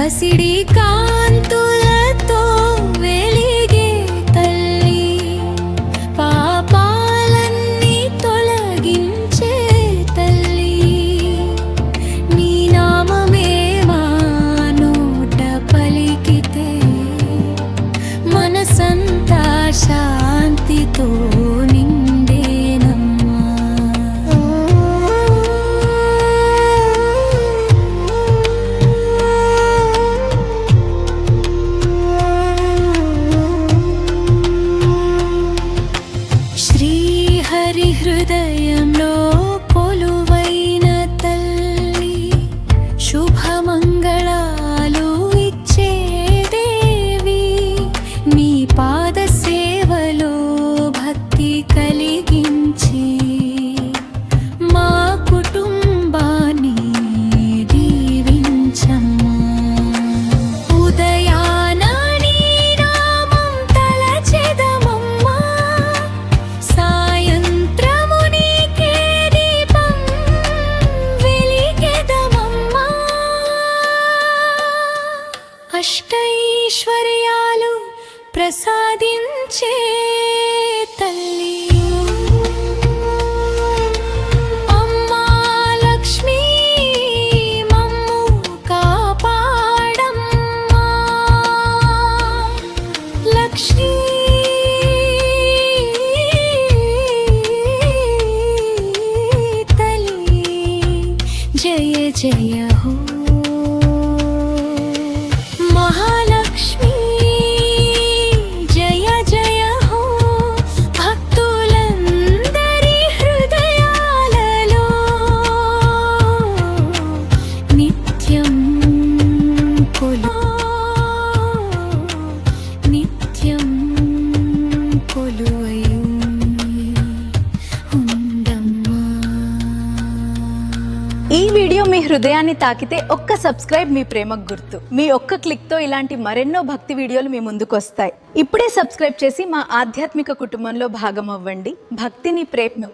పసిడి కాంతులతో వెలిగే తల్లి, పాపాలన్నీ తొలగించే తల్లి, నీ నామమే మా నోట పలికితే మనసంతా శాంతితో హృదయంలో కొలువైన తల్లి, శుభమంగళాలు ఇచ్చే దేవి, నీ పాద సేవలో భక్తి కలిగించి మా కుటుంబాన్ని దీవించమ్మా. ఉదయాన నీ నామం తలచెదమమ్మా, అష్టైశ్వర్యాలు ప్రసాదించే తల్లి, అమ్మా లక్ష్మీ మమ్ము కాపాడమ్మా. లక్ష్మీ తల్లి జయ జయ హో. మహాలక్ష్మి జయ జయ హో, భక్తులందరి హృదయాలలో నిత్యం నిత్యం కొలువై ఉండమ్మా. ఈ వీడియో మీ హృదయాన్ని తాకితే ఒక్క సబ్స్క్రైబ్ మీ ప్రేమకు గుర్తు. మీ ఒక్క క్లిక్తో ఇలాంటి మరెన్నో భక్తి వీడియోలు మీ ముందుకు వస్తాయి. ఇప్పుడే సబ్స్క్రైబ్ చేసి మా ఆధ్యాత్మిక కుటుంబంలో భాగం అవ్వండి. భక్తిని ప్రేమ